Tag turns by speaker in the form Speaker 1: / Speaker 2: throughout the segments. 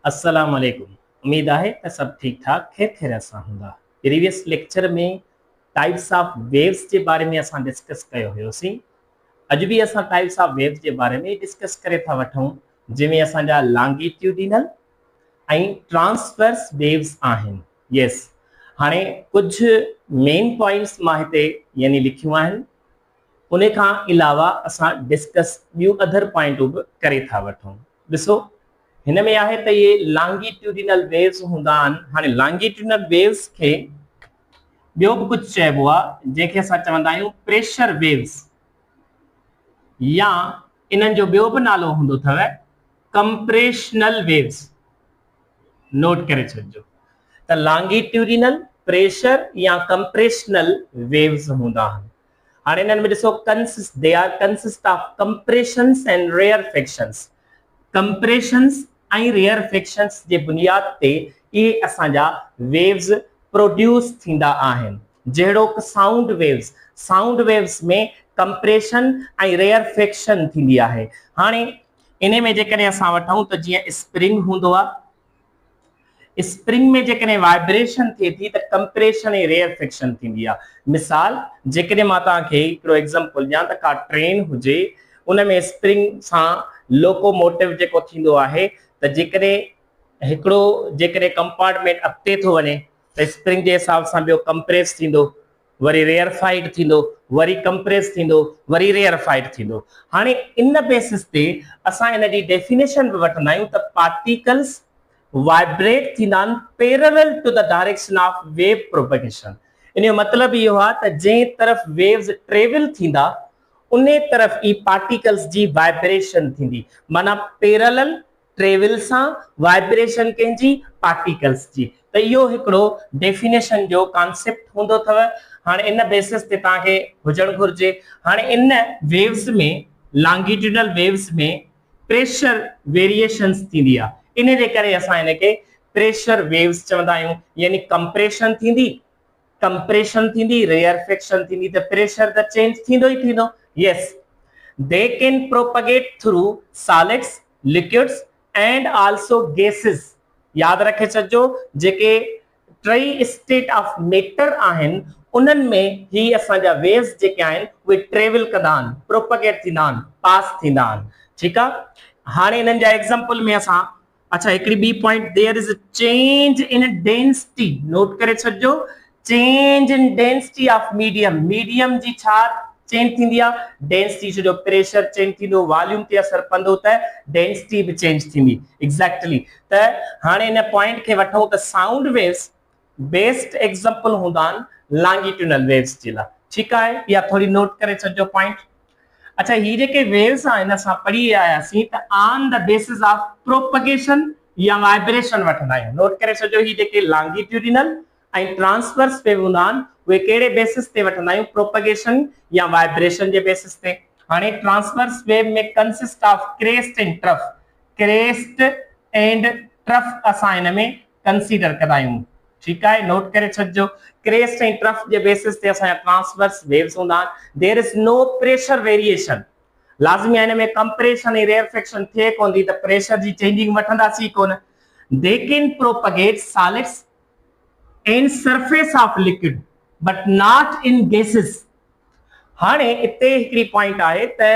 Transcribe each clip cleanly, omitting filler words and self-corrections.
Speaker 1: अस्सलाम वालेकुम। उम्मीद है त सब ठीक ठाक खैर सां हूंदा। प्रीवियस लेक्चर में टाइप्स ऑफ वेव्स के बारे में असां डिस्कस कयो हुयोसीं। अॼु भी असां टाइप्स ऑफ वेव्स के बारे में डिस्कस करे था वठूं, जंहिंमें असांजा लॉन्गिट्यूडिनल ऐं ट्रांसवर्स वेव्स आहिनि। यस, हाणे कुछ मेन पॉइंट्स मां हिते यानी लिखियूं आहिनि। उन खां अलावा असां डिस्कस ॿियूं अदर पॉइंटूं बि करे था वठूं। ॾिसो, हिन में आहे त ये लॉन्गिट्यूडिनल वेव्स हूंदा आहिनि। हाणे लॉन्गिट्यूडिनल वेव्स खे ॿियो बि कुझु चइबो आहे, जंहिंखे असां चवंदा आहियूं प्रेशर वेव्स, या इन्हनि जो ॿियो बि नालो हूंदो अथव कंप्रेशनल वेव्स। नोट करे छॾिजो त लॉन्गिट्यूडिनल, प्रेशर या कंप्रेशनल वेव्स हूंदा आहिनि। हाणे इन्हनि में ॾिसो, they are consist of compressions and rarefactions. Compressions ऐं रेयरफेक्शंस जे बुनियाद ते इहे असांजा वेव्स प्रोड्यूस थींदा आहिनि। जहिड़ो साउंड वेव्स में कंप्रेशन ऐं रेयरफेक्शन थींदी आहे। हाणे इन में जेकॾहिं असां वठूं त जीअं स्प्रिंग हूंदो आहे, स्प्रिंग में जेकॾहिं वाइब्रेशन थिए थी त कंप्रेशन ऐं रेयरफेक्शन थींदी आहे। मिसाल, जेकॾहिं मां तव्हांखे हिकिड़ो एग्जांपल ॾियां त का ट्रेन हुजे, उन में स्प्रिंग सां लोकोमोटिव जेको थींदो आहे त जेकॾहिं कंपार्टमेंट अॻिते थो वञे त स्प्रिंग जे हिसाब सां ॿियो कंप्रेस थींदो, वरी रेयरफाइड थींदो, वरी कंप्रेस थींदो, वरी रेयरफाइड थींदो। हाणे इन बेसिस ते असां इन जी डेफिनेशन बि वठंदा आहियूं त पार्टिकल्स वाइब्रेट थींदा आहिनि parallel to the direction of wave propagation. इन जो मतिलबु इहो आहे त जंहिं तरफ़ वेव्स ट्रेवल थींदा उन तरफ़ ई पार्टिकल्स जी वाइब्रेशन थींदी। माना पैरेलल ट्रेवल सां वाइब्रेशन कंहिंजी, पार्टिकल्स जी। त इहो हिकिड़ो डेफिनेशन जो कॉन्सेप्ट हूंदो अथव। हाणे इन बेसिस ते तव्हांखे हुजणु घुर्जे। हाणे इन वेव्स में, लॉन्गिट्यूडिनल वेव्स में प्रेशर वेरिएशंस थींदी आहे। इन जे करे असां इनखे प्रेशर वेव्स चवंदा आहियूं। यानी कंप्रेशन थींदी, रेयरफेक्शन थींदी, त प्रेशर त चेंज थींदो ई थींदो। Yes, they can propagate through solids, liquids and also gases. याद रखे छॾिजो, जेके टई स्टेट ऑफ मैटर आहिनि उन्हनि में ही असांजा वेव्स जेके आहिनि उहे ट्रेवल कंदा आहिनि, प्रोपगेट थींदा आहिनि, पास थींदा आहिनि। ठीकु आहे। हाणे इन्हनि जा एग्जांपल में असां, अच्छा हिकिड़ी ॿी point, there is a change in density. Note करे छॾिजो, change in density of medium जी छा चेंज थींदी आहे, डेंसिटी। जो प्रेशर चेंज थींदो, वॉल्यूम ते असर पवंदो त डेंसिटी भी चेंज थींदी। एग्जैक्टली। त हाणे इन पॉइंट खे वठूं त साउंड वेव्स बेस्ट एग्जांपल हूंदा आहिनि लॉन्गिट्यूडिनल वेव्स जे लाइ। ठीकु आहे, या थोड़ी नोट करे छॾिजो पॉइंट। अच्छा, ही जेके वेव्स आहिनि असां पढ़ी आयासीं त on the basis of propagation या वाइब्रेशन वठंदा आहियूं। नोट करे छॾिजो, ही जेके लॉन्गिट्यूडिनल ऐं ट्रांसवर्स वेव हूंदा आहिनि उहे कहिड़े बेसिस ते वठंदा आहियूं, प्रोपगेशन या वाइब्रेशन जे बेसिस ते। हाणे ट्रांसवर्स वेव में consist of crest and trough. Crest and trough असां हिन में कंसीडर कंदा आहियूं। ठीकु आहे, नोट करे छॾिजो। क्रेस्ट ऐं ट्रफ जे बेसिस ते असांजा ट्रांसवर्स वेव्स हूंदा आहिनि। There is no pressure variation. लाज़मी आहे हिन में कंप्रेशन ऐं रेयरफेक्शन थिए कोन थी त प्रेशर जी चेंजिंग वठंदासीं कोन। दे can propagate solids in surface of liquid but not in gases। हाणे इते हिकिड़ी पॉइंट आहे त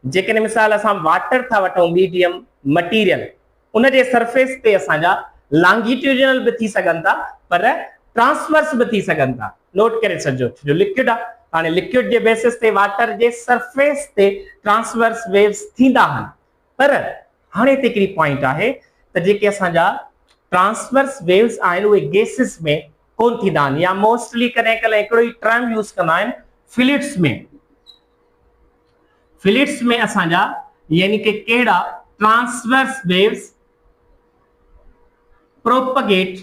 Speaker 1: जेकॾहिं मिसाल असां वाटर था वठूं, मीडियम मटीरियल, उन जे सरफेस ते असांजा लॉन्गिट्यूडिनल भी थी सघनि था पर ट्रांसवर्स भी थी सघनि था। नोट करे छॾिजो, जो लिक्विड आहे, हाणे लिक्विड जे बेसिस ते वाटर जे सरफेस ते ट्रांसवर्स वेव्स थींदा आहिनि। पर हाणे इते हिकिड़ी पॉइंट आहे त जेके असांजा ट्रांसवर्स वेव्स आहिनि उहे गैसेस में कोन थींदा आहिनि, या मोस्टली कॾहिं कॾहिं हिकिड़ो ई टर्म यूज़ कंदा आहिनि फ्लूइड्स में। फ्लूइड्स में असांजा यानी कि कहिड़ा ट्रांसवर्स वेव्स प्रोपगेट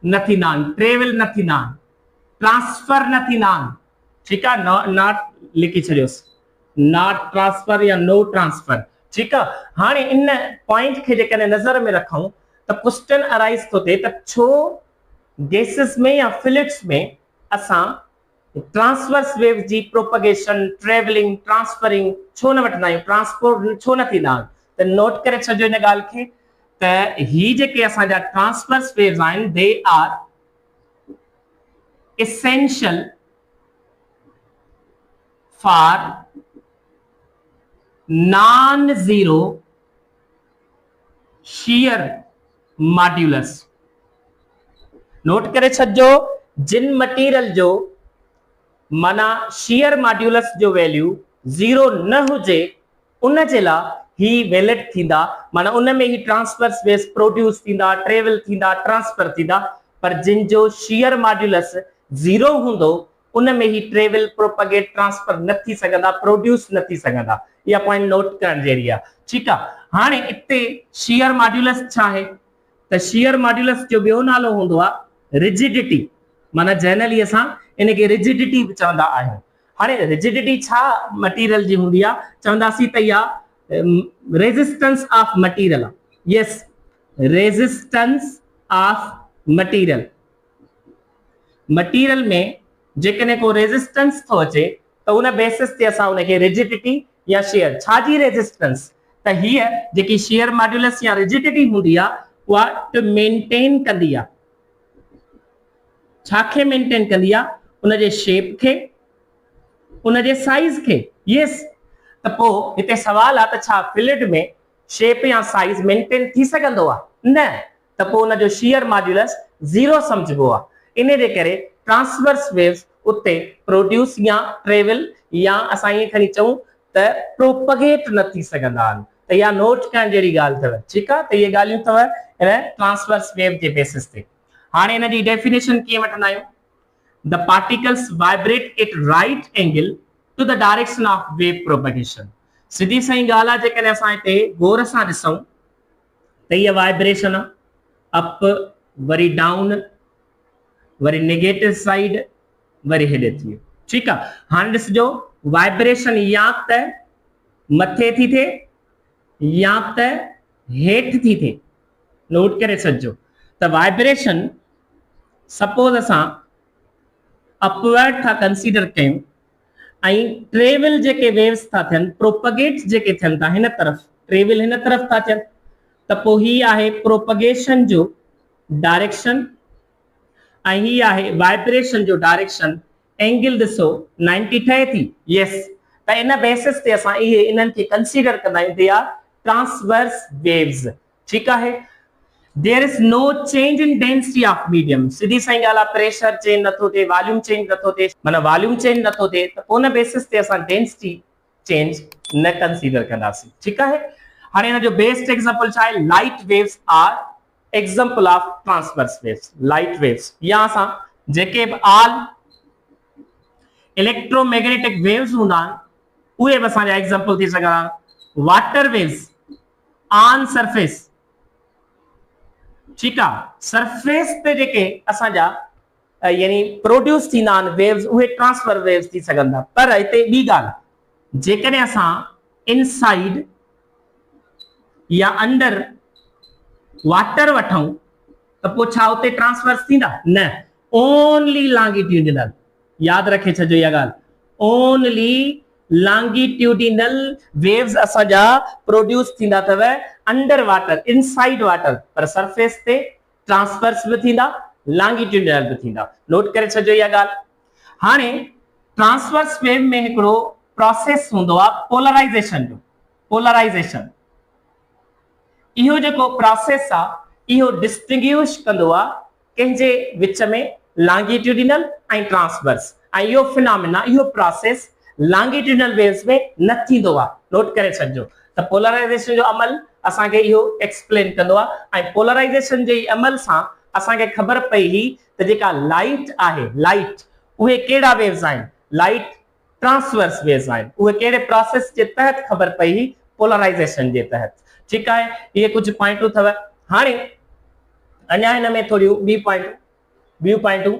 Speaker 1: न थींदा आहिनि, ट्रेवल न थींदा आहिनि, ट्रांसफर न थींदा आहिनि। ठीकु आहे, नॉट लिखी छॾियोसि, नॉट ट्रांसफर या नो ट्रांसफर। ठीकु आहे। हाणे इन पॉइंट खे जेकॾहिं नज़र में रखूं त क्वेश्चन अराइज थो थिए त छो गैसेस में या फ्लूइड्स में असां ट्रांसवर्स वेव जी प्रोपगेशन, ट्रेवलिंग, ट्रांसफरिंग छो न वठंदा आहियूं, ट्रांसपोर्ट छो न थींदा आहिनि। त नोट करे छॾियो इन ॻाल्हि खे त ही जेके असांजा ट्रांसवर्स वेव्स आहिनि they are essential for non-zero shear modulus. Note करे छो जिन मटीरियल जो माना shear modulus जो वैल्यू 0 न हुजे उन जे ला ही वैलिड थींदा माना उन में ही ट्रांसवर्स वेव्स प्रोड्यूस थींदा ट्रेवल थींदा ट्रांसफर थींदा पर जिन जो shear modulus 0 हुंदो उन में ही ट्रेवल प्रोपगेट ट्रांसफर न थी सघंदा प्रोड्यूस न थी सघंदा या पॉइंट नोट करण जहिड़ी आहे ठीक आहे हाणे इते shear modulus छा आहे त shear modulus जो ॿियो नालो हूंदो आहे रिजिडिटी माना जनरली असां इनके रिजिडिटी चवंदा आहियूं हाणे रिजिडिटी छा मटीरियल जी हूंदी आहे चवंदासीं त इहा resistance of material Yes resistance of material material में जेकॾहिं को रेजिस्टेंस थो अचे त उन बेसिस ते असां उनखे रिजिडिटी या शेयर छा जी रेजिस्टेंस त हीअ जेकी शेयर मॉड्यूलस या रिजिडिटी हूंदी आहे उहा टू मेंटेन कंदी आहे छा खे मेंटेन कंदी आहे उन जे शेप खे उन जे साइज खे यस त पोइ हिते सवाल आहे त छा फ्लूइड में शेप या साइज मेंटेन थी सघंदो आहे न त पोइ उन जो शेयर मॉड्यूलस 0 समझबो आहे इन जे करे ट्रांसवर्स वेव्स उते प्रोड्यूस या ट्रेवल या असां ये खणी चऊं त प्रोपगेट न थी सघंदा आहिनि त या नोट करण जहिड़ी ॻाल्हि अथव ठीकु आहे त इहे ॻाल्हियूं अथव इन ट्रांसवर्स वेव जे बेसिस ते हाणे इन जी डेफिनेशन कीअं वठंदा आहियूं the particles vibrate at right angle to the direction of wave propagation सीधी सही ॻाल्हि आहे जेकॾहिं असां हिते गौर सां ॾिसूं त इहा वाइब्रेशन अप वरी डाउन वरी नेगेटिव साइड वरी हेॾे थी वियो ठीकु आहे हाणे ॾिसजो वाइब्रेशन या त मथे थी थिए या त हेठि थी थिए नोट करे छॾिजो त वाइब्रेशन सपोज असां अपवर्ड था कंसीडर कयूं ऐं ट्रेवल जेके वेव्स था थियनि प्रोपगेट जेके थियनि था हिन तरफ़ ट्रेवल हिन तरफ़ था थियनि त पोइ ही आहे प्रोपगेशन जो डायरेक्शन ऐं ही आहे वाइब्रेशन जो डायरेक्शन एंगल ॾिसो 90 ठहे थी यस त इन बेसिस ते असां इहे इन्हनि खे कंसीडर कंदा आहियूं दे आर ट्रांसवर्स वेव्स ठीकु आहे there is no change in density of medium सीधी सही ॻाल्हि आहे प्रेशर चेंज नथो थिए वॉल्यूम चेंज नथो थिए माना वॉल्यूम चेंज नथो थिए त उन बेसिस ते असां डेंसिटी चेंज न कंसीडर कंदासीं ठीकु आहे हाणे हिन जो बेस्ट एग्जांपल छा आहे light waves are example of transverse waves light waves या असां जेके बि ऑल इलेक्ट्रोमैग्नेटिक वेव्स हूंदा आहिनि उहे बि असांजा एग्जांपल थी सघंदा वाटर वेव्स ऑन सरफेस ठीकु आहे सरफेस ते जेके असांजा यानी प्रोड्यूस थींदा आहिनि वेव्स उहे ट्रांसफर वेव्स थी सघंदा पर हिते ॿी ॻाल्हि जेकॾहिं असां इनसाइड या अंडर वाटर वठूं त पोइ छा उते ट्रांसफर्स थींदा न ओनली लॉन्गिट्यूडिनल याद रखे छॾियो इहा ॻाल्हि ओनली लॉन्गिट्यूडिनल वेव्स असांजा प्रोड्यूस थींदा अथव अंडर वाटर इनसाइड वाटर पर सरफेस ते ट्रांसफर्स बि थींदा लॉन्गिट्यूडिनल बि थींदा नोट करे छॾियो इहा ॻाल्हि हाणे ट्रांसवर्स वेव में हिकिड़ो प्रोसेस हूंदो आहे पोलराइजेशन जो पोलराइजेशन इहो जेको प्रोसेस आहे इहो डिस्टिंग्विश कंदो आहे कंहिंजे विच में लॉन्गिट्यूडिनल ऐं ट्रांसवर्स ऐं इहो फिनोमेना इहो प्रोसेस लॉन्गिट्यूडिनल वेव्स में न थींदो आहे नोट करे छॾिजो त पोलराइजेशन जो अमल असांखे इहो एक्सप्लेन कंदो आहे ऐं पोलराइजेशन जे अमल सां असांखे ख़बर पई ही त जेका लाइट आहे लाइट उहे कहिड़ा वेव्स आहिनि लाइट ट्रांसवर्स वेव्स आहिनि उहे कहिड़े प्रोसेस जे तहत ख़बर पई ही पोलराइजेशन जे तहत ठीकु आहे इहे कुझु पॉइंटूं अथव हाणे अञा हिन में थोरियूं ॿियूं पॉइंटूं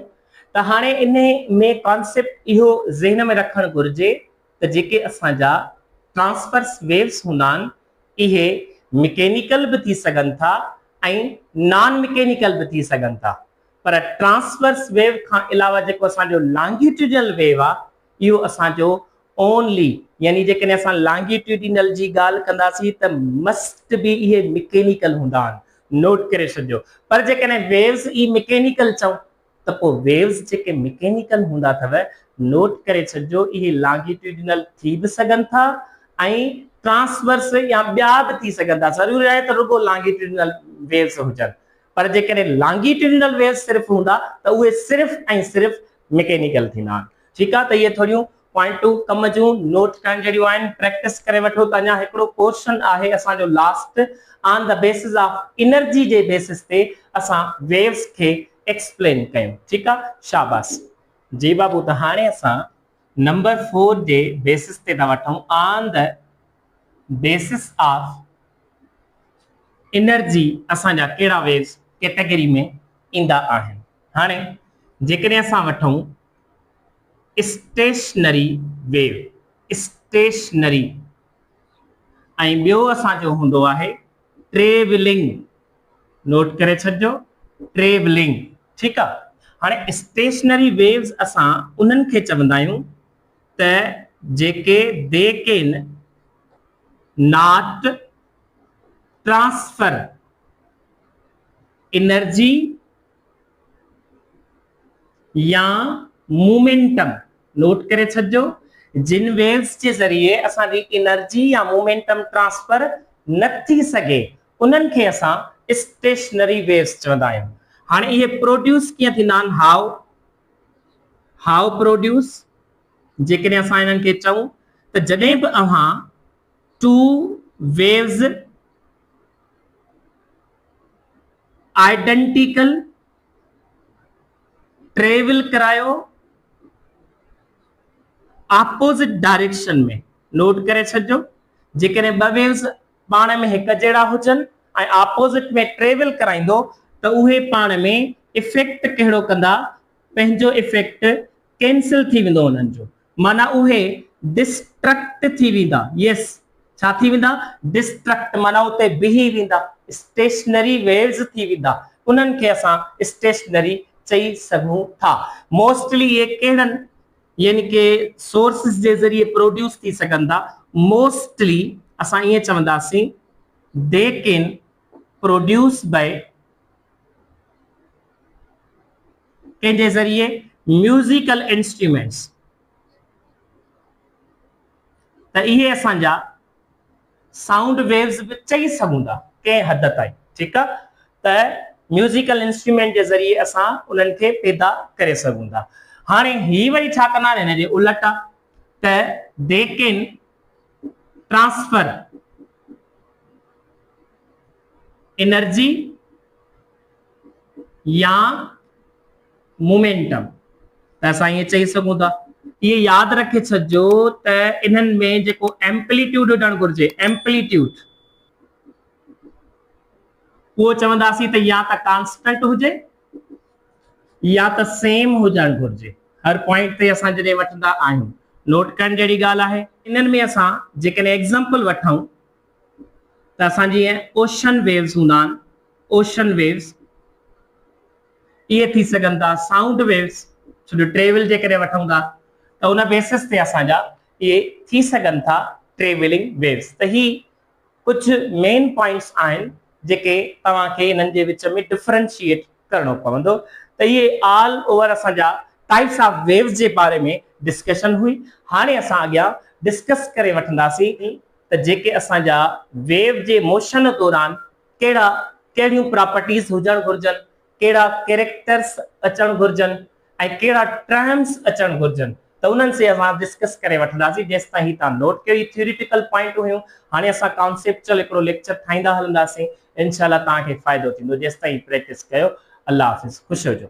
Speaker 1: त हाणे इन में कॉन्सेप्ट इहो ज़हन में रखणु घुरिजे त जेके असांजा ट्रांसवर्स वेव्स हूंदा आहिनि इहे मैकेनिकल बि थी सघनि था ऐं नॉन मैकेनिकल बि थी सघनि था पर ट्रांसवर्स वेव खां अलावा जेको असांजो लॉन्गिट्यूडिनल वेव आहे इहो असांजो ओनली यानी जेकॾहिं असां लॉन्गिट्यूडिनल जी ॻाल्हि कंदासीं त मस्ट बि इहे मैकेनिकल हूंदा आहिनि नोट करे छॾियो। पर जेकॾहिं वेव्स ई मैकेनिकल चऊं त पोइ वेव्स जेके मैकेनिकल हूंदा अथव नोट करे छॾियो इहे लॉन्गिट्यूडिनल थी बि सघनि था ऐं ट्रांसवर्स या ॿिया बि थी सघनि था। ज़रूरी आहे त रुगो लॉन्गिट्यूडिनल वेव्स हुजनि, पर जेकॾहिं लॉन्गिट्यूडिनल वेव्स सिर्फ़ हूंदा त उहे सिर्फ़ ऐं सिर्फ़ मैकेनिकल थींदा आहिनि। ठीकु आहे, त इहे थोरियूं पॉइंटूं कम जूं नोट करण जहिड़ियूं आहिनि, प्रैक्टिस करे वठो। त अञा हिकिड़ो पोर्शन आहे असांजो last, on the basis of energy J basis ते असां वेव्स खे एक्सप्लेन कयूं। ठीकु आहे, शाबाश जी बाबू। त हाणे असां नंबर 4 जे बेसिस ते था वठूं, on the basis of energy असांजा कहिड़ा वेव्स कैटेगरी में ईंदा आहिनि। हाणे जेकॾहिं असां वठूं स्टेशनरी वेव, स्टेशनरी, ऐं ॿियो असांजो हूंदो आहे ट्रेवलिंग, नोट करे छॾिजो ट्रेवलिंग। ठीकु आहे, हाणे स्टेशनरी वेव्स असां उन्हनि खे चवंदा आहियूं त जेके they can not transfer energy या मोमेंटम, नोट करे छॾिजो जिन वेव्स के ज़रिए असांजी एनर्जी या मोमेंटम ट्रांसफर न थी सके उन्हनि खे असां स्टेशनरी वेव्स चवंदा आहियूं। हाणे इहे प्रोड्यूस कीअं थींदा आहिनि, हाउ प्रोड्यूस, जेकॾहिं असां इन्हनि खे चऊं त जॾहिं बि अव्हां टू वेव्स आइडेंटिकल ट्रेवल करायो ऑपोजिट डायरेक्शन में, नोट करे छॾिजो जेकॾहिं ॿ वेव्स पाण में हिक जहिड़ा हुजनि ऐं ऑपोजिट में ट्रेवल कराईंदो त उहे पाण में इफेक्ट कहिड़ो कंदा, पंहिंजो इफेक्ट कैंसिल थी वेंदो उन्हनि जो, माना उहे डिस्ट्रक्ट थी वेंदा। यस, छा थी वेंदा, डिस्ट्रक्ट, माना उते बिही वेंदा, स्टेशनरी वेव्स थी वेंदा, उन्हनि खे असां स्टेशनरी चई सघूं था। मोस्टली ये कहिड़नि यानी के सोर्सेस जे ज़रिए प्रोड्यूस थी सघनि था, मोस्टली असां ईअं चवंदासीं दे कैन प्रोड्यूस बाय कंहिंजे ज़रिए म्यूजिकल इंस्ट्रूमेंट्स। त इहे असांजा साउंड वेव्स बि चई सघूं था कंहिं हद ताईं। ठीकु आहे, त म्यूजिकल इंस्ट्रूमेंट जे ज़रिए असां उन्हनि खे पैदा करे सघूं था। हाणे ही वरी छा कंदा आहिनि, हिन जे उलट आहे त दे कैन ट्रांसफर एनर्जी या मोमेंटम, त असां ईअं चई सघूं था। ये याद रखे छॾिजो त इन्हनि में जेको एम्पलीट्यूड हुजणु घुरिजे, एम्पलीट्यूड उहो चवंदासीं त या त कांस्टेंट हुजे या त सेम हुजणु घुरिजे। हर पॉइंट ते असां जॾहिं वठंदा आहियूं नोट करण जहिड़ी ॻाल्हि आहे। इन्हनि में असां जेकॾहिं एग्जाम्पल वठूं त असां जीअं ओशन वेव्स हूंदा आहिनि, ओशन वेव्स इहे थी सघनि था साउंड वेव्स, छो जो ट्रेवल जेकॾहिं वठूं था त उन बेसिस ते असांजा इहे थी सघनि था ट्रेवलिंग वेव्स। त ही कुछ मेन पॉइंट्स आहिनि जेके तव्हांखे इन्हनि जे विच में डिफरेंशिएट करणो पवंदो। त इहे ऑल ओवर असांजा टाइप्स ऑफ वेव्स जे बारे में डिस्कशन हुई। हाणे असां अॻियां डिस्कस करे वठंदासीं त जेके असांजा वेव जे मोशन दौरान कहिड़ियूं प्रॉपर्टीज़ हुजणु घुरिजनि, कहिड़ा कैरेक्टर्स अचणु घुरिजनि ऐं कहिड़ा टर्म्स अचणु घुरिजनि, त उन्हनि से असां डिस्कस करे वठंदासीं। जेसि ताईं तव्हां नोट कयो, थ्योरिटिकल पॉइंट हुयूं। हाणे असां कॉन्सेप्चुअल हिकिड़ो लेक्चर ठाहींदा हलंदासीं, इंशाल्लाह तव्हांखे फ़ाइदो थींदो। जेसि ताईं प्रैक्टिस कयो। अल्लाह हाफ़िज़, ख़ुशि हुजो।